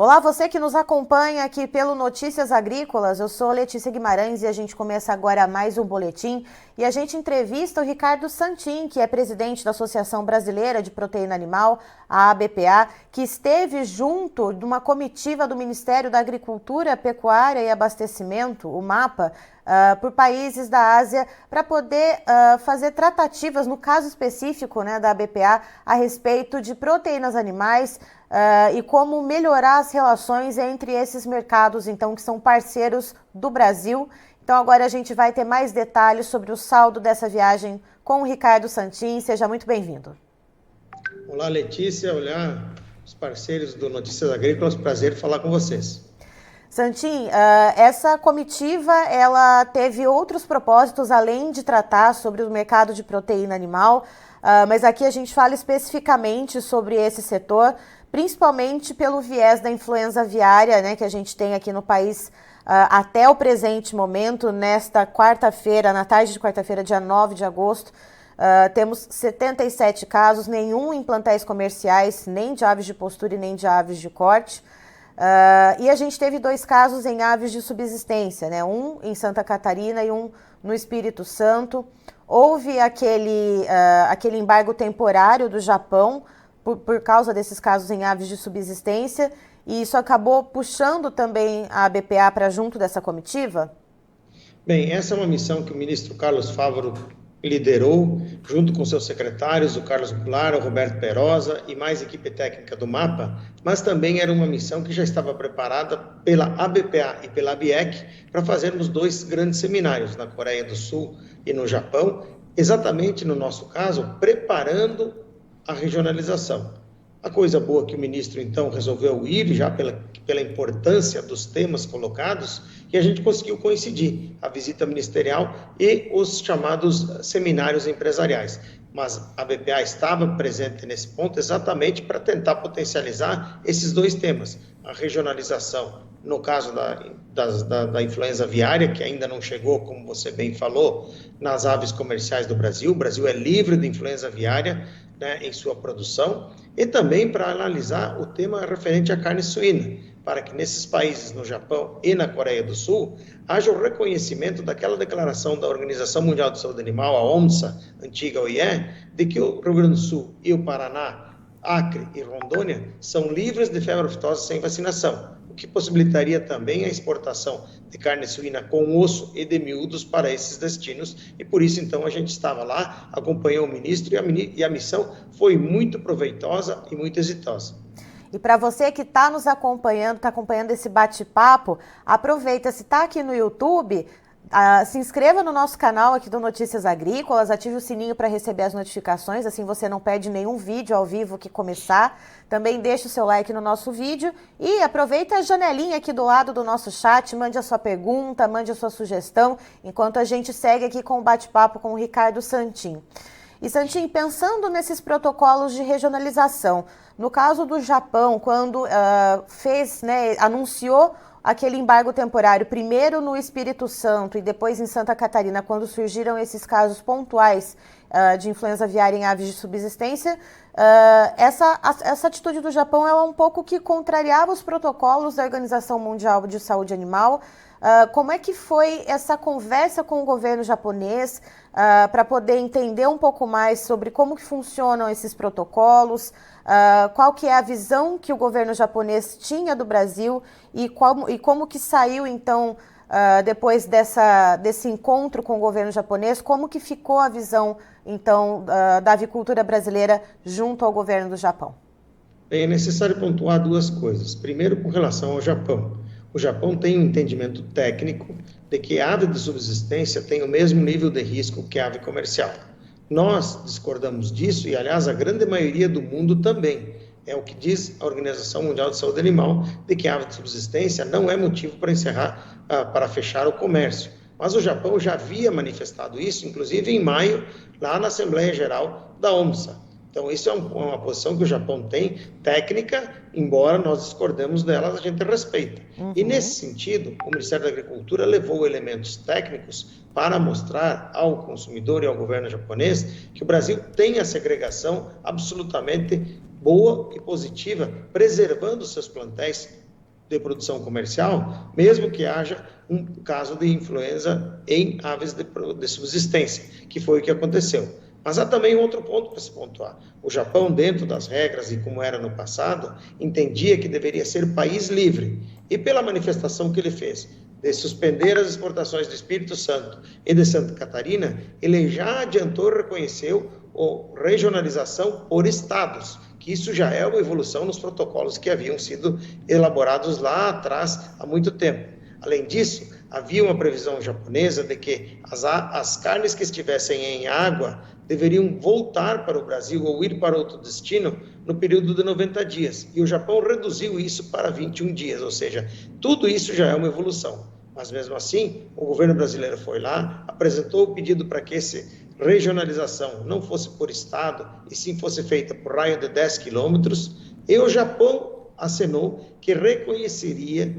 Olá, você que nos acompanha aqui pelo Notícias Agrícolas, eu sou Letícia Guimarães e a gente começa agora mais um boletim e a gente entrevista o Ricardo Santin, que é presidente da Associação Brasileira de Proteína Animal, a ABPA, que esteve junto de uma comitiva do Ministério da Agricultura, Pecuária e Abastecimento, o MAPA, por países da Ásia, para poder fazer tratativas, no caso específico da ABPA, a respeito de proteínas animais, e como melhorar as relações entre esses mercados, então, que são parceiros do Brasil. Então, agora a gente vai ter mais detalhes sobre o saldo dessa viagem com o Ricardo Santin. Seja muito bem-vindo. Olá, Letícia. Olá, os parceiros do Notícias Agrícolas. Prazer falar com vocês. Santin, essa comitiva, ela teve outros propósitos, além de tratar sobre o mercado de proteína animal, mas aqui a gente fala especificamente sobre esse setor, principalmente pelo viés da influenza aviária, que a gente tem aqui no país até o presente momento. Nesta quarta-feira, na tarde de quarta-feira, dia 9 de agosto, temos 77 casos, nenhum em plantéis comerciais, nem de aves de postura e nem de aves de corte. E a gente teve 2 casos em aves de subsistência, um em Santa Catarina e um no Espírito Santo. Houve aquele embargo temporário do Japão por causa desses casos em aves de subsistência, e isso acabou puxando também a ABPA para junto dessa comitiva? Bem, essa é uma missão que o ministro Carlos Fávaro liderou, junto com seus secretários, o Carlos Goulart, o Roberto Perosa e mais equipe técnica do MAPA, mas também era uma missão que já estava preparada pela ABPA e pela ABIEC para fazermos 2 grandes seminários na Coreia do Sul e no Japão, exatamente no nosso caso, preparando a regionalização. A coisa boa que o ministro, então, resolveu ir, já pela importância dos temas colocados, e a gente conseguiu coincidir a visita ministerial e os chamados seminários empresariais. Mas a BPA estava presente nesse ponto exatamente para tentar potencializar esses 2 temas, a regionalização, no caso da influenza aviária, que ainda não chegou, como você bem falou, nas aves comerciais do Brasil. O Brasil é livre de influenza aviária, em sua produção, e também para analisar o tema referente à carne suína, para que nesses países, no Japão e na Coreia do Sul, haja o reconhecimento daquela declaração da Organização Mundial de Saúde Animal, a OMSA, antiga OIE, de que o Rio Grande do Sul e o Paraná, Acre e Rondônia são livres de febre aftosa sem vacinação, o que possibilitaria também a exportação de carne suína com osso e de miúdos para esses destinos, e por isso então a gente estava lá, acompanhou o ministro e a missão foi muito proveitosa e muito exitosa. E para você que está nos acompanhando, está acompanhando esse bate-papo, aproveita, se está aqui no YouTube, se inscreva no nosso canal aqui do Notícias Agrícolas, ative o sininho para receber as notificações, assim você não perde nenhum vídeo ao vivo que começar. Também deixe o seu like no nosso vídeo e aproveita a janelinha aqui do lado do nosso chat, mande a sua pergunta, mande a sua sugestão, enquanto a gente segue aqui com o bate-papo com o Ricardo Santin. E Santin, pensando nesses protocolos de regionalização, no caso do Japão, quando anunciou aquele embargo temporário, primeiro no Espírito Santo e depois em Santa Catarina, quando surgiram esses casos pontuais de influenza aviária em aves de subsistência, essa atitude do Japão ela um pouco que contrariava os protocolos da Organização Mundial de Saúde Animal. Como é que foi essa conversa com o governo japonês para poder entender um pouco mais sobre como que funcionam esses protocolos, qual que é a visão que o governo japonês tinha do Brasil e como que saiu, então, depois desse encontro com o governo japonês, como que ficou a visão, então, da avicultura brasileira junto ao governo do Japão? Bem, é necessário pontuar 2 coisas. Primeiro, com relação ao Japão. O Japão tem um entendimento técnico de que a ave de subsistência tem o mesmo nível de risco que a ave comercial. Nós discordamos disso e, aliás, a grande maioria do mundo também. É o que diz a Organização Mundial de Saúde Animal, de que a ave de subsistência não é motivo para fechar o comércio. Mas o Japão já havia manifestado isso, inclusive em maio, lá na Assembleia Geral da OMSA. Então, isso é uma posição que o Japão tem, técnica, embora nós discordemos dela, a gente respeita. E, nesse sentido, o Ministério da Agricultura levou elementos técnicos para mostrar ao consumidor e ao governo japonês que o Brasil tem a segregação absolutamente boa e positiva, preservando seus plantéis de produção comercial, mesmo que haja um caso de influenza em aves de subsistência, que foi o que aconteceu. Mas há também outro ponto para se pontuar. O Japão, dentro das regras e como era no passado, entendia que deveria ser país livre. E pela manifestação que ele fez de suspender as exportações do Espírito Santo e de Santa Catarina, ele já adiantou e reconheceu a regionalização por estados, que isso já é uma evolução nos protocolos que haviam sido elaborados lá atrás há muito tempo. Além disso, havia uma previsão japonesa de que as carnes que estivessem em água deveriam voltar para o Brasil ou ir para outro destino no período de 90 dias. E o Japão reduziu isso para 21 dias, ou seja, tudo isso já é uma evolução. Mas mesmo assim, o governo brasileiro foi lá, apresentou o pedido para que essa regionalização não fosse por estado, e sim fosse feita por raio de 10 quilômetros, e o Japão acenou que reconheceria,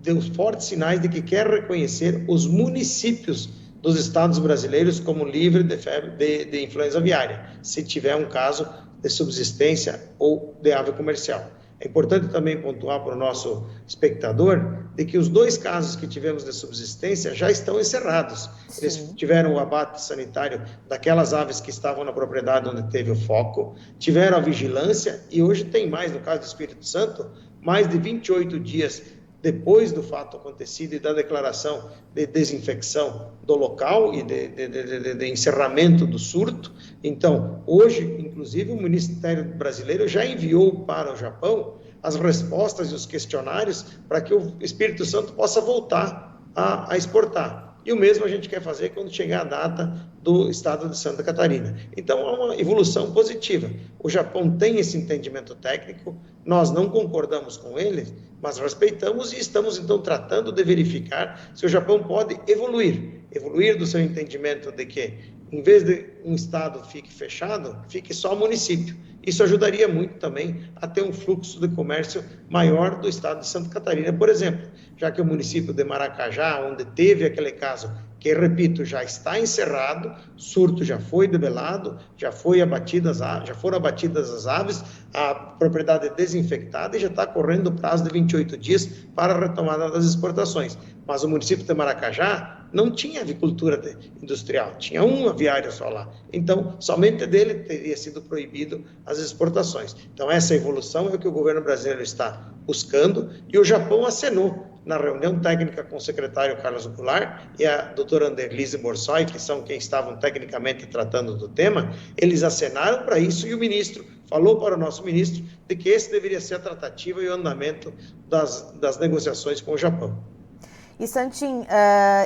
deu fortes sinais de que quer reconhecer os municípios dos estados brasileiros como livre de influenza aviária, se tiver um caso de subsistência ou de ave comercial. É importante também pontuar para o nosso espectador de que os 2 casos que tivemos de subsistência já estão encerrados. Sim. Eles tiveram o abate sanitário daquelas aves que estavam na propriedade onde teve o foco, tiveram a vigilância e hoje tem mais, no caso do Espírito Santo, mais de 28 dias depois do fato acontecido e da declaração de desinfecção do local e de encerramento do surto. Então, hoje, inclusive, o Ministério Brasileiro já enviou para o Japão as respostas e os questionários para que o Espírito Santo possa voltar a exportar. E o mesmo a gente quer fazer quando chegar a data do estado de Santa Catarina. Então, há uma evolução positiva. O Japão tem esse entendimento técnico, nós não concordamos com ele, mas respeitamos e estamos, então, tratando de verificar se o Japão pode evoluir do seu entendimento de que, em vez de um estado fique fechado, fique só município. Isso ajudaria muito também a ter um fluxo de comércio maior do estado de Santa Catarina, por exemplo, já que o município de Maracajá, onde teve aquele caso, que, repito, já está encerrado, surto já foi debelado, já foram abatidas as aves, a propriedade é desinfectada e já está correndo o prazo de 28 dias para a retomada das exportações. Mas o município de Maracajá não tinha avicultura industrial, tinha um aviário só lá. Então, somente dele teria sido proibido as exportações. Então, essa evolução é o que o governo brasileiro está buscando e o Japão acenou na reunião técnica com o secretário Carlos Goulart e a doutora Anderlise Borsoi, que são quem estavam tecnicamente tratando do tema, eles acenaram para isso e o ministro falou para o nosso ministro de que esse deveria ser a tratativa e o andamento das negociações com o Japão. E Santin,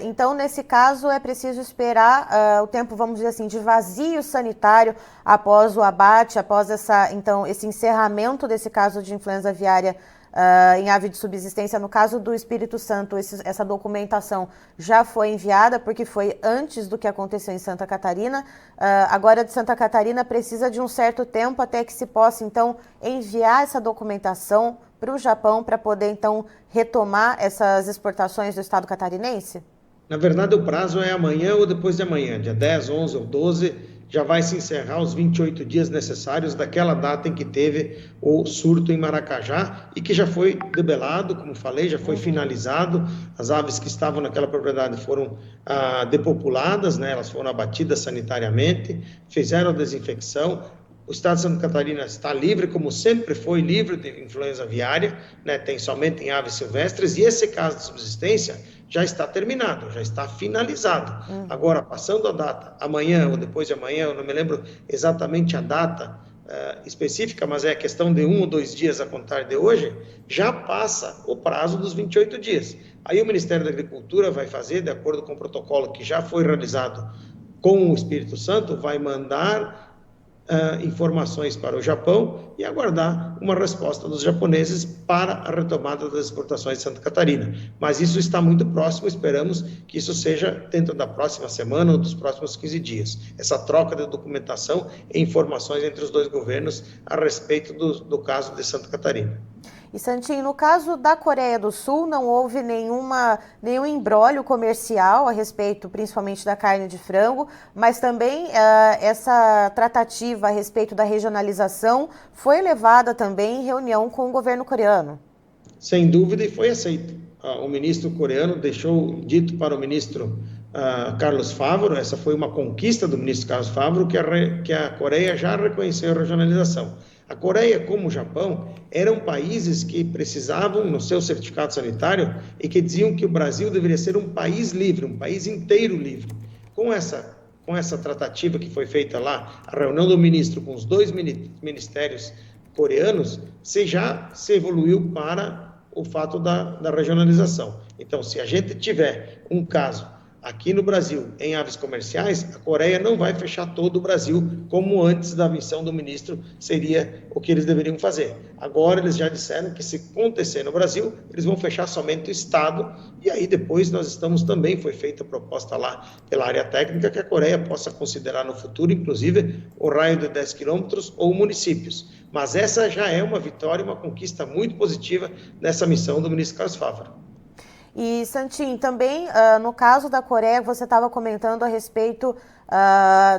então nesse caso é preciso esperar o tempo, vamos dizer assim, de vazio sanitário após o abate, após esse encerramento desse caso de influenza aviária em ave de subsistência. No caso do Espírito Santo, essa documentação já foi enviada, porque foi antes do que aconteceu em Santa Catarina. Agora, de Santa Catarina, precisa de um certo tempo até que se possa, então, enviar essa documentação para o Japão para poder, então, retomar essas exportações do estado catarinense? Na verdade, o prazo é amanhã ou depois de amanhã, dia 10, 11 ou 12, já vai se encerrar os 28 dias necessários daquela data em que teve o surto em Maracajá e que já foi debelado, como falei, já foi finalizado. As aves que estavam naquela propriedade foram depopuladas, né? Elas foram abatidas sanitariamente, fizeram a desinfecção. O estado de Santa Catarina está livre, como sempre foi livre de influenza aviária, né? Tem somente em aves silvestres, e esse caso de subsistência já está terminado, já está finalizado. Agora, passando a data, amanhã ou depois de amanhã, eu não me lembro exatamente a data específica, mas é a questão de 1 ou 2 dias a contar de hoje, já passa o prazo dos 28 dias. Aí o Ministério da Agricultura vai fazer, de acordo com o protocolo que já foi realizado com o Espírito Santo, vai mandar informações para o Japão e aguardar uma resposta dos japoneses para a retomada das exportações de Santa Catarina. Mas isso está muito próximo, esperamos que isso seja dentro da próxima semana ou dos próximos 15 dias. Essa troca de documentação e informações entre os dois governos a respeito do caso de Santa Catarina. E Santin, no caso da Coreia do Sul, não houve nenhum imbróglio comercial a respeito, principalmente da carne de frango, mas também essa tratativa a respeito da regionalização foi levada também em reunião com o governo coreano. Sem dúvida, e foi aceito. O ministro coreano deixou dito para o ministro Carlos Favaro, essa foi uma conquista do ministro Carlos Favaro, que a Coreia já reconheceu a regionalização. A Coreia, como o Japão, eram países que precisavam, no seu certificado sanitário, e que diziam que o Brasil deveria ser um país livre, um país inteiro livre. Com essa tratativa que foi feita lá, a reunião do ministro com os dois ministérios coreanos, já se evoluiu para o fato da regionalização. Então, se a gente tiver um caso aqui no Brasil, em aves comerciais, a Coreia não vai fechar todo o Brasil, como antes da missão do ministro seria o que eles deveriam fazer. Agora eles já disseram que se acontecer no Brasil, eles vão fechar somente o Estado, e aí depois nós estamos também, foi feita a proposta lá pela área técnica, que a Coreia possa considerar no futuro, inclusive, o raio de 10 quilômetros ou municípios. Mas essa já é uma vitória, uma conquista muito positiva nessa missão do ministro Carlos Favaro. E, Santin, também no caso da Coreia, você estava comentando a respeito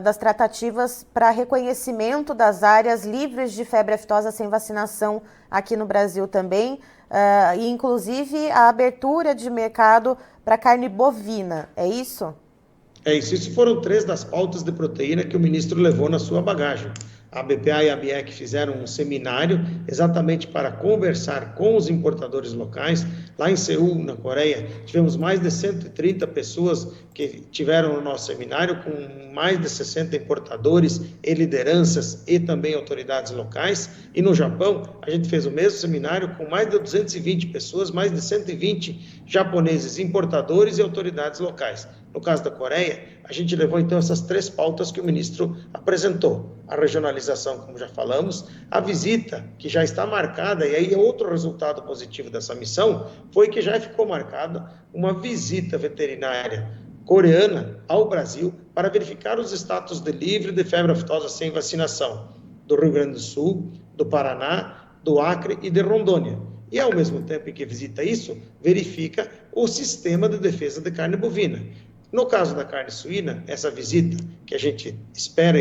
das tratativas para reconhecimento das áreas livres de febre aftosa sem vacinação aqui no Brasil também, e inclusive a abertura de mercado para carne bovina, é isso? É isso. Isso foram 3 das pautas de proteína que o ministro levou na sua bagagem. A BPA e a BIEC fizeram um seminário exatamente para conversar com os importadores locais. Lá em Seul, na Coreia, tivemos mais de 130 pessoas que tiveram no nosso seminário, com mais de 60 importadores e lideranças e também autoridades locais. E no Japão, a gente fez o mesmo seminário com mais de 220 pessoas, mais de 120 japoneses, importadores e autoridades locais. No caso da Coreia, a gente levou então essas 3 pautas que o ministro apresentou. A regionalização, como já falamos, a visita, que já está marcada, e aí é outro resultado positivo dessa missão, foi que já ficou marcada uma visita veterinária coreana ao Brasil para verificar os status de livre de febre aftosa sem vacinação do Rio Grande do Sul, do Paraná, do Acre e de Rondônia. E, ao mesmo tempo em que visita isso, verifica o sistema de defesa de carne bovina. No caso da carne suína, essa visita, que a gente espera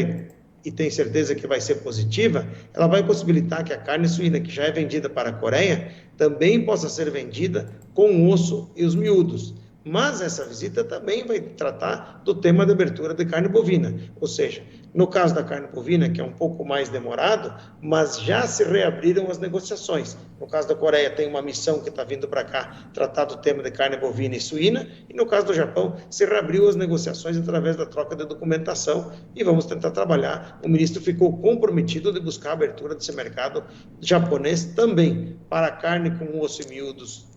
e tem certeza que vai ser positiva, ela vai possibilitar que a carne suína, que já é vendida para a Coreia, também possa ser vendida com o osso e os miúdos. Mas essa visita também vai tratar do tema da abertura de carne bovina, ou seja, no caso da carne bovina, que é um pouco mais demorado, mas já se reabriram as negociações. No caso da Coreia, tem uma missão que está vindo para cá tratar do tema de carne bovina e suína, e no caso do Japão, se reabriu as negociações através da troca de documentação, e vamos tentar trabalhar. O ministro ficou comprometido de buscar a abertura desse mercado japonês também, para carne com osso e miúdos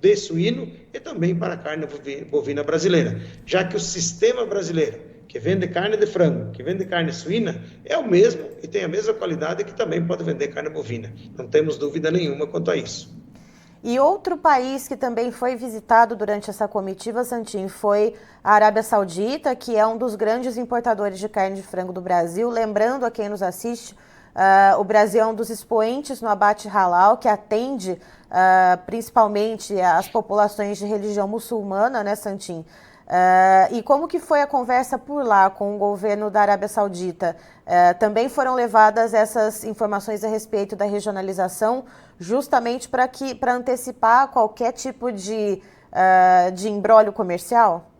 de suíno e também para a carne bovina brasileira, já que o sistema brasileiro, que vende carne de frango, que vende carne suína, é o mesmo e tem a mesma qualidade que também pode vender carne bovina. Não temos dúvida nenhuma quanto a isso. E outro país que também foi visitado durante essa comitiva, Santin, foi a Arábia Saudita, que é um dos grandes importadores de carne de frango do Brasil. Lembrando a quem nos assiste, o Brasil é um dos expoentes no abate halal, que atende principalmente as populações de religião muçulmana, né, Santin? E como que foi a conversa por lá com o governo da Arábia Saudita? Também foram levadas essas informações a respeito da regionalização, justamente para antecipar qualquer tipo de imbróglio comercial?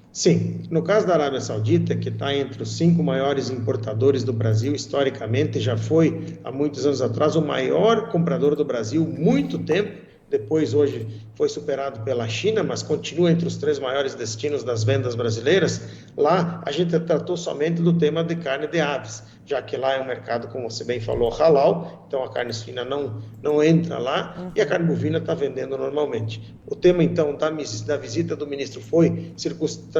Sim, no caso da Arábia Saudita, que está entre os 5 maiores importadores do Brasil, historicamente já foi, há muitos anos atrás, o maior comprador do Brasil, muito tempo. Depois, hoje, foi superado pela China, mas continua entre os 3 maiores destinos das vendas brasileiras. Lá, a gente tratou somente do tema de carne de aves, já que lá é um mercado, como você bem falou, halal, então a carne suína não entra lá, e a carne bovina está vendendo normalmente. O tema, então, da visita do ministro foi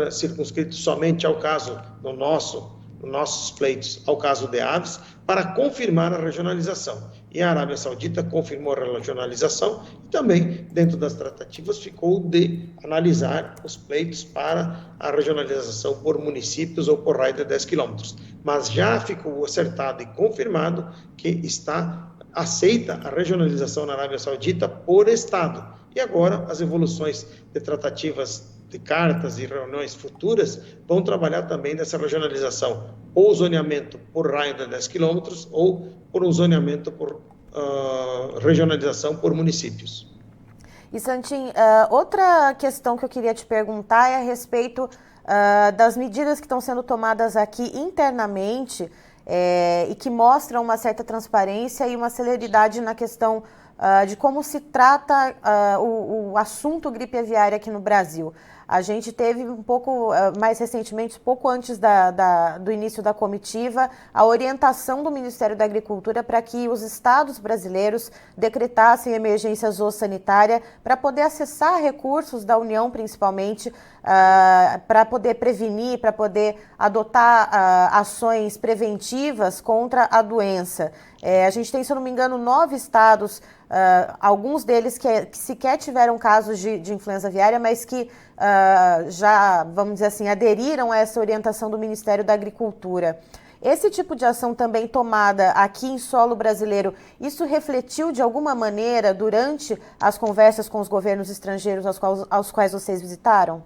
circunscrito somente ao caso, nos nossos pleitos, ao caso de aves, para confirmar a regionalização. E a Arábia Saudita confirmou a regionalização e também, dentro das tratativas, ficou de analisar os pleitos para a regionalização por municípios ou por raio de 10 quilômetros. Mas já ficou acertado e confirmado que está aceita a regionalização na Arábia Saudita por Estado. E agora as evoluções de tratativas de cartas e reuniões futuras vão trabalhar também nessa regionalização, ou zoneamento por raio de 10 quilômetros ou por um zoneamento por regionalização por municípios. E Santin, outra questão que eu queria te perguntar é a respeito das medidas que estão sendo tomadas aqui internamente e que mostram uma certa transparência e uma celeridade na questão de como se trata o assunto gripe aviária aqui no Brasil. A gente teve um pouco, mais recentemente, pouco antes do início da comitiva, a orientação do Ministério da Agricultura para que os estados brasileiros decretassem emergência zoossanitária para poder acessar recursos da União, principalmente, para poder prevenir, para poder adotar ações preventivas contra a doença. A gente tem, se eu não me engano, 9 estados, alguns deles que sequer tiveram casos de influenza aviária, mas que já, vamos dizer assim, aderiram a essa orientação do Ministério da Agricultura. Esse tipo de ação também tomada aqui em solo brasileiro, isso refletiu de alguma maneira durante as conversas com os governos estrangeiros aos quais vocês visitaram?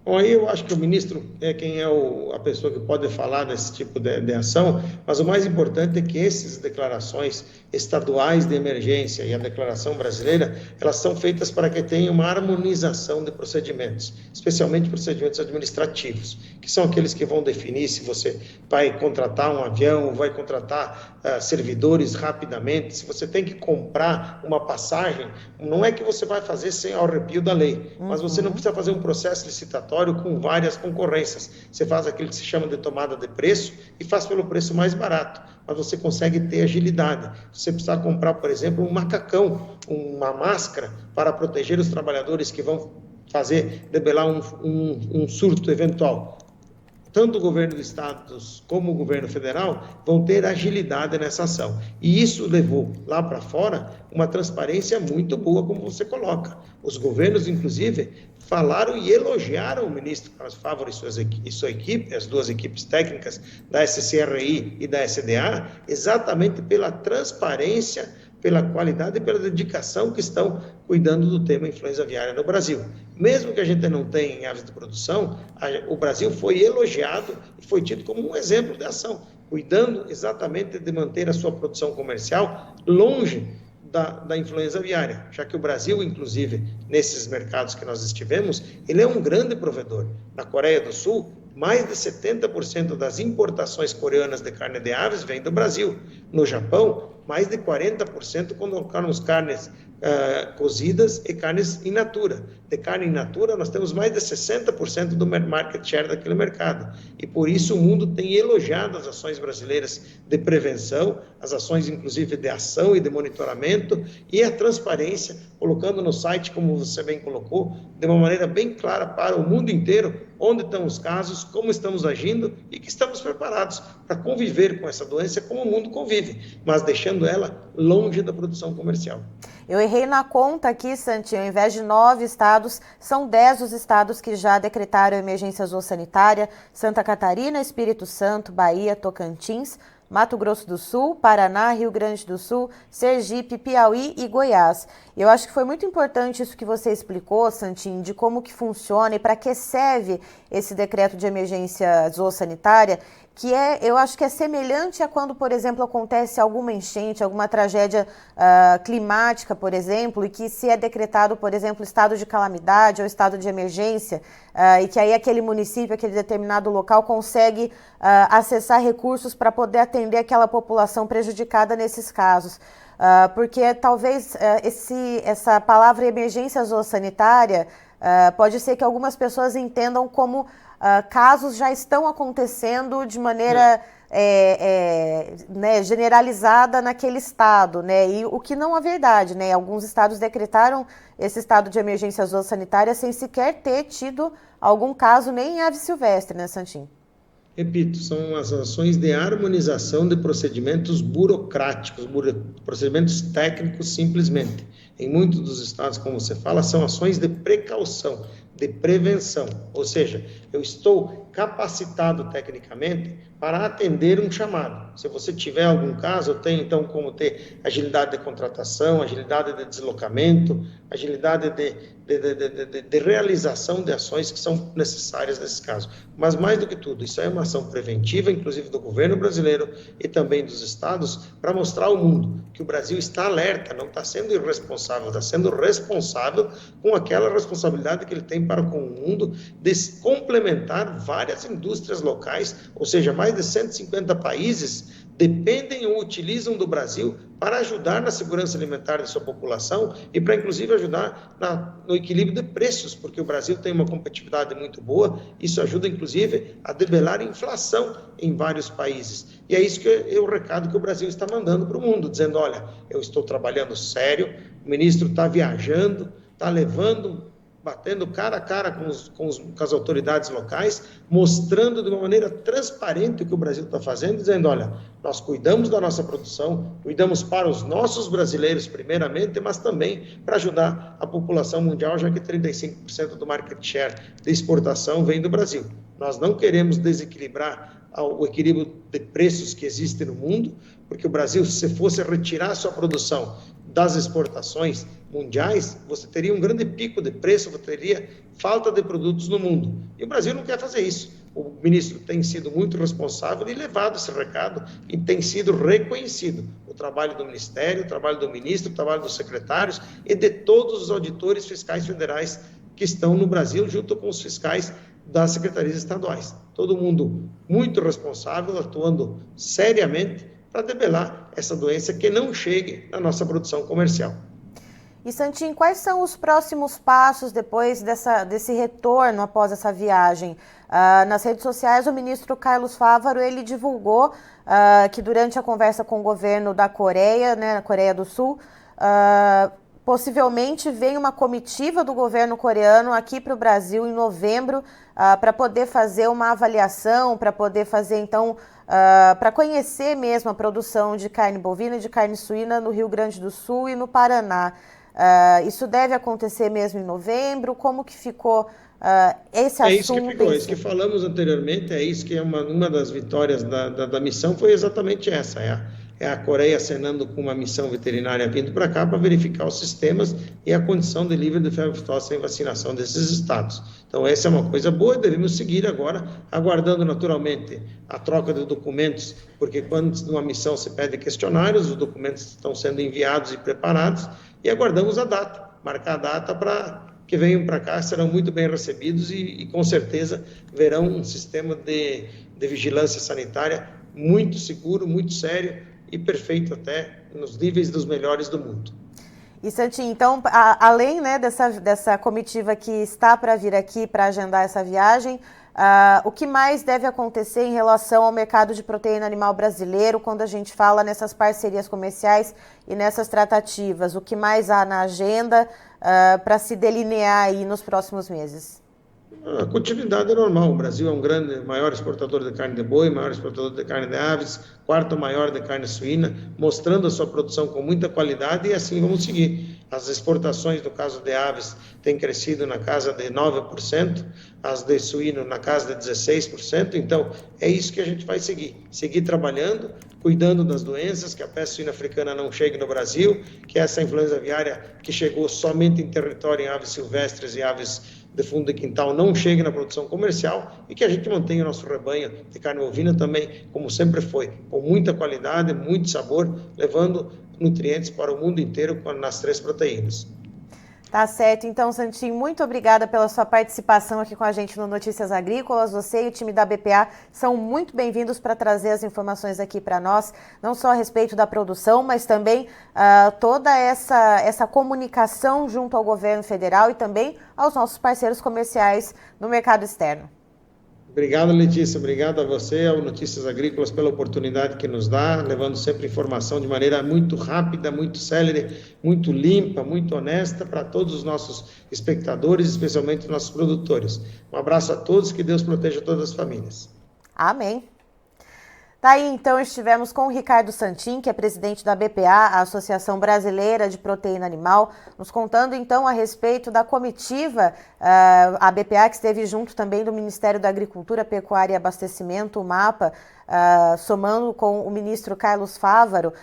Bom, aí eu acho que o ministro é quem é a pessoa que pode falar desse tipo de ação, mas o mais importante é que essas declarações estaduais de emergência e a declaração brasileira, elas são feitas para que tenha uma harmonização de procedimentos, especialmente procedimentos administrativos, que são aqueles que vão definir se você vai contratar um avião, vai contratar servidores rapidamente, se você tem que comprar uma passagem, não é que você vai fazer sem ao arrepio da lei, mas você não precisa fazer um processo licitatório com várias concorrências. Você faz aquilo que se chama de tomada de preço e faz pelo preço mais barato, mas você consegue ter agilidade. Você precisa comprar, por exemplo, um macacão, uma máscara para proteger os trabalhadores que vão debelar um surto eventual. Tanto o governo do estado como o governo federal vão ter agilidade nessa ação. E isso levou lá para fora uma transparência muito boa, como você coloca. Os governos, inclusive, falaram e elogiaram o ministro Carlos Fávaro e sua equipe, as duas equipes técnicas da SCRI e da SDA, exatamente pela transparência, pela qualidade e pela dedicação que estão cuidando do tema influenza aviária no Brasil. Mesmo que a gente não tenha em aves de produção, o Brasil foi elogiado e foi tido como um exemplo de ação, cuidando exatamente de manter a sua produção comercial longe da influenza aviária, já que o Brasil, inclusive, nesses mercados que nós estivemos, ele é um grande provedor. Na Coreia do Sul, mais de 70% das importações coreanas de carne de aves vem do Brasil. No Japão, mais de 40% colocaram carnes cozidas e carnes in natura. De carne in natura, nós temos mais de 60% do market share daquele mercado. E por isso o mundo tem elogiado as ações brasileiras de prevenção, as ações inclusive de ação e de monitoramento e a transparência, colocando no site, como você bem colocou, de uma maneira bem clara para o mundo inteiro, onde estão os casos, como estamos agindo e que estamos preparados para conviver com essa doença como o mundo convive, mas deixando ela longe da produção comercial. Eu errei na conta aqui, Santi, ao invés de 9 estados, são 10 os estados que já decretaram emergência zoossanitária: Santa Catarina, Espírito Santo, Bahia, Tocantins, Mato Grosso do Sul, Paraná, Rio Grande do Sul, Sergipe, Piauí e Goiás. Eu acho que foi muito importante isso que você explicou, Santinho, de como que funciona e para que serve esse decreto de emergência zoossanitária, que eu acho que é semelhante a quando, por exemplo, acontece alguma enchente, alguma tragédia climática, por exemplo, e que se é decretado, por exemplo, estado de calamidade ou estado de emergência, e que aí aquele município, aquele determinado local consegue acessar recursos para poder atender aquela população prejudicada nesses casos. Porque talvez essa palavra emergência zoossanitária pode ser que algumas pessoas entendam como casos já estão acontecendo de maneira generalizada naquele estado, né? E o que não é verdade, né? Alguns estados decretaram esse estado de emergência zoossanitária sem sequer ter tido algum caso nem em ave silvestre, né, Santinho? Repito, são as ações de harmonização de procedimentos burocráticos, procedimentos técnicos simplesmente. Em muitos dos estados, como você fala, são ações de precaução, de prevenção. Ou seja, eu estou capacitado tecnicamente para atender um chamado. Se você tiver algum caso, eu tenho então como ter agilidade de contratação, agilidade de deslocamento, agilidade de realização de ações que são necessárias nesse caso. Mas, mais do que tudo, isso é uma ação preventiva, inclusive do governo brasileiro e também dos estados, para mostrar ao mundo que o Brasil está alerta, não está sendo irresponsável, está sendo responsável com aquela responsabilidade que ele tem para com o mundo de complementar várias indústrias locais, ou seja, mais de 150 países dependem ou utilizam do Brasil para ajudar na segurança alimentar de sua população e para, inclusive, ajudar no equilíbrio de preços, porque o Brasil tem uma competitividade muito boa, isso ajuda, inclusive, a debelar a inflação em vários países. E é isso que é o recado que o Brasil está mandando para o mundo, dizendo, olha, eu estou trabalhando sério, o ministro está viajando, está batendo cara a cara com as autoridades locais, mostrando de uma maneira transparente o que o Brasil está fazendo, dizendo, olha, nós cuidamos da nossa produção, cuidamos para os nossos brasileiros primeiramente, mas também para ajudar a população mundial, já que 35% do market share de exportação vem do Brasil. Nós não queremos desequilibrar o equilíbrio de preços que existe no mundo, porque o Brasil, se fosse retirar sua produção das exportações mundiais, você teria um grande pico de preço, você teria falta de produtos no mundo. E o Brasil não quer fazer isso. O ministro tem sido muito responsável e levado esse recado e tem sido reconhecido o trabalho do Ministério, o trabalho do ministro, o trabalho dos secretários e de todos os auditores fiscais federais que estão no Brasil, junto com os fiscais das secretarias estaduais. Todo mundo muito responsável, atuando seriamente para debelar essa doença que não chegue na nossa produção comercial. E, Santin, quais são os próximos passos depois desse retorno após essa viagem? Nas redes sociais, o ministro Carlos Fávaro, ele divulgou que durante a conversa com o governo da Coreia, né, na Coreia do Sul, possivelmente vem uma comitiva do governo coreano aqui para o Brasil em novembro para poder fazer uma avaliação, para poder fazer, então, para conhecer mesmo a produção de carne bovina e de carne suína no Rio Grande do Sul e no Paraná. Isso deve acontecer mesmo em novembro? Como que ficou esse assunto? É isso que ficou, é isso que falamos anteriormente, é isso que é uma das vitórias da missão, foi exatamente essa, é a Coreia acenando com uma missão veterinária vindo para cá para verificar os sistemas e a condição de livre de febre aftosa em vacinação desses estados. Então, essa é uma coisa boa e devemos seguir agora, aguardando naturalmente a troca de documentos, porque quando numa missão se pede questionários, os documentos estão sendo enviados e preparados, e aguardamos a data, marcar a data para que venham para cá, serão muito bem recebidos e com certeza verão um sistema de vigilância sanitária muito seguro, muito sério, e perfeito até nos níveis dos melhores do mundo. E, Santin, então, além, né, dessa comitiva que está para vir aqui para agendar essa viagem, o que mais deve acontecer em relação ao mercado de proteína animal brasileiro quando a gente fala nessas parcerias comerciais e nessas tratativas? O que mais há na agenda para se delinear aí nos próximos meses? A continuidade é normal. O Brasil é um maior exportador de carne de boi, maior exportador de carne de aves, quarto maior de carne suína, mostrando a sua produção com muita qualidade e assim vamos seguir. As exportações, no caso de aves, têm crescido na casa de 9%, as de suíno na casa de 16%, então é isso que a gente vai seguir trabalhando, cuidando das doenças, que a peste suína africana não chegue no Brasil, que essa influenza aviária que chegou somente em território em aves silvestres e aves de fundo de quintal não chegue na produção comercial e que a gente mantenha o nosso rebanho de carne bovina também, como sempre foi, com muita qualidade, muito sabor, levando nutrientes para o mundo inteiro nas 3 proteínas. Tá certo. Então, Santin, muito obrigada pela sua participação aqui com a gente no Notícias Agrícolas. Você e o time da BPA são muito bem-vindos para trazer as informações aqui para nós, não só a respeito da produção, mas também toda essa comunicação junto ao governo federal e também aos nossos parceiros comerciais no mercado externo. Obrigado, Letícia. Obrigado a você, ao Notícias Agrícolas, pela oportunidade que nos dá, levando sempre informação de maneira muito rápida, muito célere, muito limpa, muito honesta para todos os nossos espectadores, especialmente os nossos produtores. Um abraço a todos, que Deus proteja todas as famílias. Amém. Daí, então, estivemos com o Ricardo Santin, que é presidente da BPA, a Associação Brasileira de Proteína Animal, nos contando, então, a respeito da comitiva, a BPA, que esteve junto também do Ministério da Agricultura, Pecuária e Abastecimento, o MAPA, somando com o ministro Carlos Fávaro,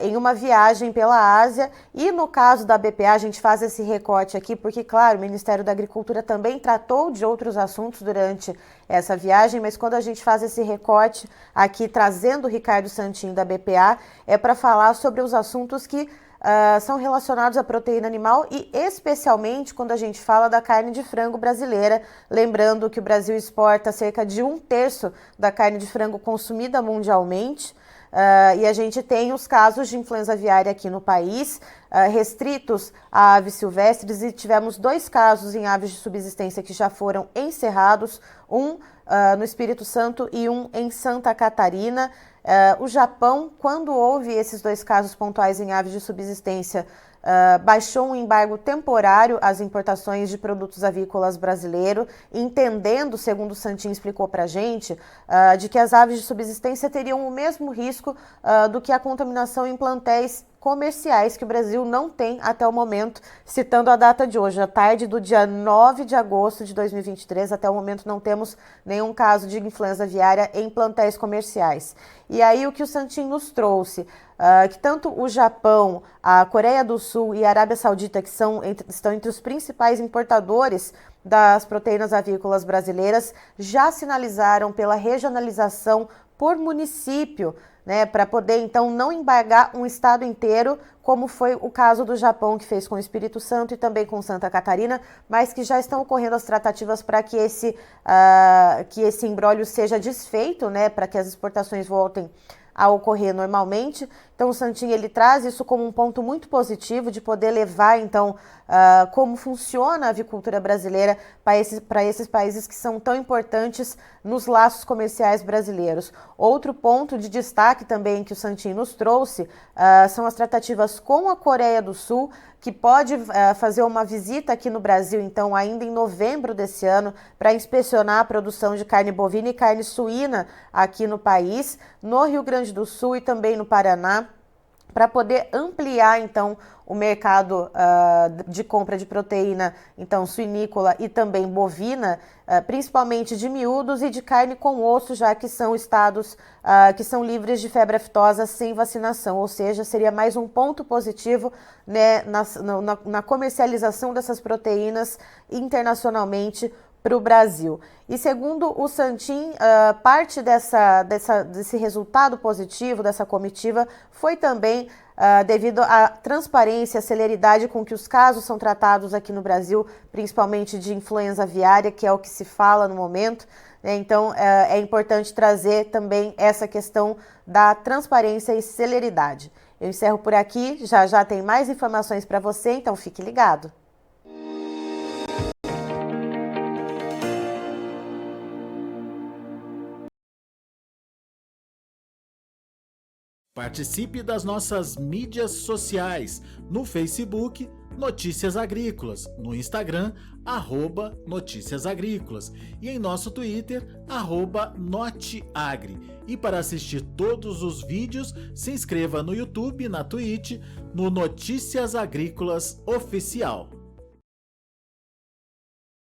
em uma viagem pela Ásia. E no caso da BPA, a gente faz esse recorte aqui, porque, claro, o Ministério da Agricultura também tratou de outros assuntos durante essa viagem, mas quando a gente faz esse recorte aqui, trazendo o Ricardo Santin da BPA, é para falar sobre os assuntos que são relacionados à proteína animal e especialmente quando a gente fala da carne de frango brasileira, lembrando que o Brasil exporta cerca de 1/3 da carne de frango consumida mundialmente. E a gente tem os casos de influenza aviária aqui no país, restritos a aves silvestres, e tivemos 2 casos em aves de subsistência que já foram encerrados, um no Espírito Santo e um em Santa Catarina. O Japão, quando houve esses 2 casos pontuais em aves de subsistência, baixou um embargo temporário às importações de produtos avícolas brasileiros, entendendo, segundo o Santin explicou para a gente, de que as aves de subsistência teriam o mesmo risco do que a contaminação em plantéis comerciais, que o Brasil não tem até o momento, citando a data de hoje, à tarde do dia 9 de agosto de 2023, até o momento não temos nenhum caso de influenza aviária em plantéis comerciais. E aí o que o Santin nos trouxe, que tanto o Japão, a Coreia do Sul e a Arábia Saudita, que estão entre os principais importadores das proteínas avícolas brasileiras, já sinalizaram pela regionalização por município, né, para poder então não embargar um estado inteiro, como foi o caso do Japão, que fez com o Espírito Santo e também com Santa Catarina, mas que já estão ocorrendo as tratativas para que esse imbróglio seja desfeito, né, para que as exportações voltem a ocorrer normalmente. Então o Santin, ele traz isso como um ponto muito positivo de poder levar então como funciona a avicultura brasileira para esses países que são tão importantes nos laços comerciais brasileiros. Outro ponto de destaque também que o Santin nos trouxe são as tratativas com a Coreia do Sul, que pode fazer uma visita aqui no Brasil, então, ainda em novembro desse ano, para inspecionar a produção de carne bovina e carne suína aqui no país, no Rio Grande do Sul e também no Paraná, para poder ampliar, então, o mercado de compra de proteína, então, suinícola e também bovina, principalmente de miúdos e de carne com osso, já que são estados que são livres de febre aftosa sem vacinação, ou seja, seria mais um ponto positivo, né, na comercialização dessas proteínas internacionalmente para o Brasil. E segundo o Santin, parte desse resultado positivo dessa comitiva foi também devido à transparência, à celeridade com que os casos são tratados aqui no Brasil, principalmente de influenza aviária, que é o que se fala no momento, né? Então, é importante trazer também essa questão da transparência e celeridade. Eu encerro por aqui, já tem mais informações para você, então fique ligado. Participe das nossas mídias sociais, no Facebook, Notícias Agrícolas, no Instagram, @Notícias Agrícolas e em nosso Twitter, @Noteagri. E para assistir todos os vídeos, se inscreva no YouTube, na Twitch, no Notícias Agrícolas Oficial.